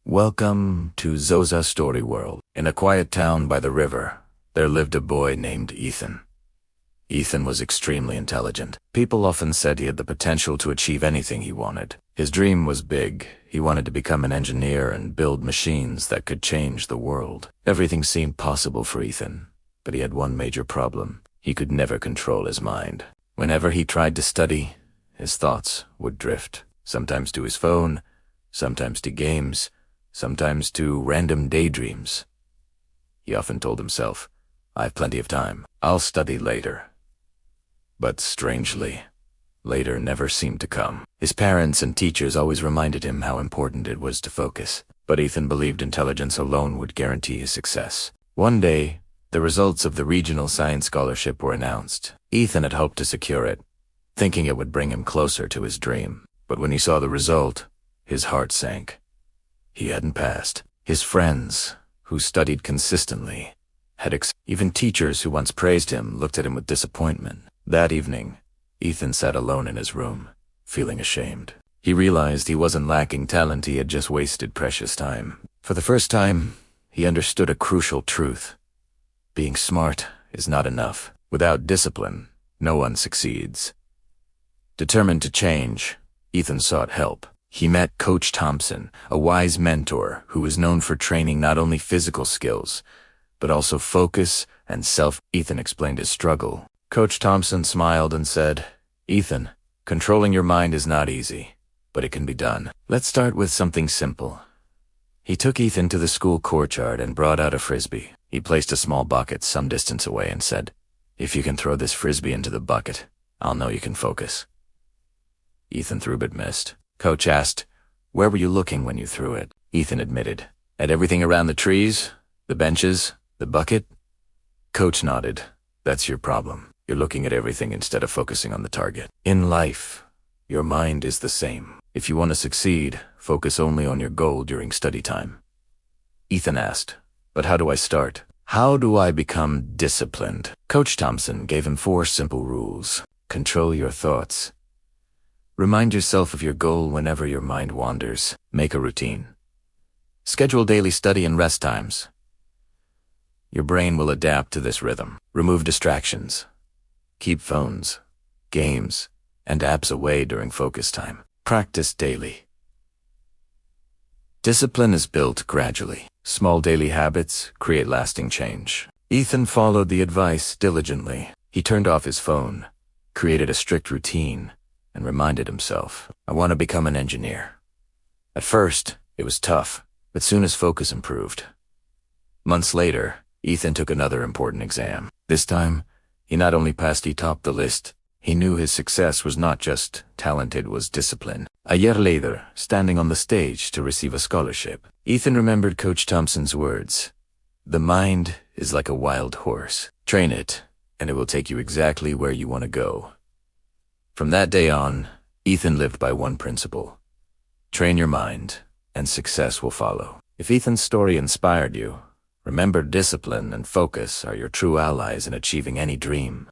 Welcome to Zoza Story World. In a quiet town by the river, there lived a boy named Ethan. Ethan was extremely intelligent. People often said he had the potential to achieve anything he wanted. His dream was big. He wanted to become an engineer and build machines that could change the world. Everything seemed possible for Ethan, but he had one major problem. He could never control his mind. Whenever he tried to study, his thoughts would drift, sometimes to his phone, sometimes to games, sometimes to random daydreams. He often told himself, "I have plenty of time. I'll study later." But strangely, later never seemed to come. His parents and teachers always reminded him how important it was to focus, but Ethan believed intelligence alone would guarantee his success. One day, the results of the regional science scholarship were announced. Ethan had hoped to secure it, thinking it would bring him closer to his dream. But when he saw the result, his heart sank. He hadn't passed. His friends, who studied consistently, had even teachers who once praised him looked at him with disappointment. That evening, Ethan sat alone in his room, feeling ashamed. He realized he wasn't lacking talent, he had just wasted precious time. For the first time, he understood a crucial truth. Being smart is not enough. Without discipline, no one succeeds. Determined to change, Ethan sought help. He met Coach Thompson, a wise mentor who was known for training not only physical skills, but also focus and Ethan explained his struggle. Coach Thompson smiled and said, "Ethan, controlling your mind is not easy, but it can be done. Let's start with something simple." He took Ethan to the school courtyard and brought out a frisbee. He placed a small bucket some distance away and said, "If you can throw this frisbee into the bucket, I'll know you can focus." Ethan threw but missed. Coach asked, "Where were you looking when you threw it?" Ethan admitted, "At everything around the trees, the benches, the bucket." Coach nodded. "That's your problem. You're looking at everything instead of focusing on the target. In life, your mind is the same. If you want to succeed, focus only on your goal during study time." Ethan asked, "But how do I start? How do I become disciplined?" Coach Thompson gave him 4 simple rules. Control your thoughts. Remind yourself of your goal whenever your mind wanders. Make a routine. Schedule daily study and rest times. Your brain will adapt to this rhythm. Remove distractions. Keep phones, games, and apps away during focus time. Practice daily. Discipline is built gradually. Small daily habits create lasting change. Ethan followed the advice diligently. He turned off his phone, created a strict routine, and reminded himself, "I want to become an engineer." At first, it was tough, but soon his focus improved. Months later, Ethan took another important exam. This time, he not only passed, he topped the list. He knew his success was not just talent, it was discipline. A year later, standing on the stage to receive a scholarship, Ethan remembered Coach Thompson's words, "The mind is like a wild horse. Train it, and it will take you exactly where you want to go." From that day on, Ethan lived by one principle: train your mind, and success will follow. If Ethan's story inspired you, remember discipline and focus are your true allies in achieving any dream.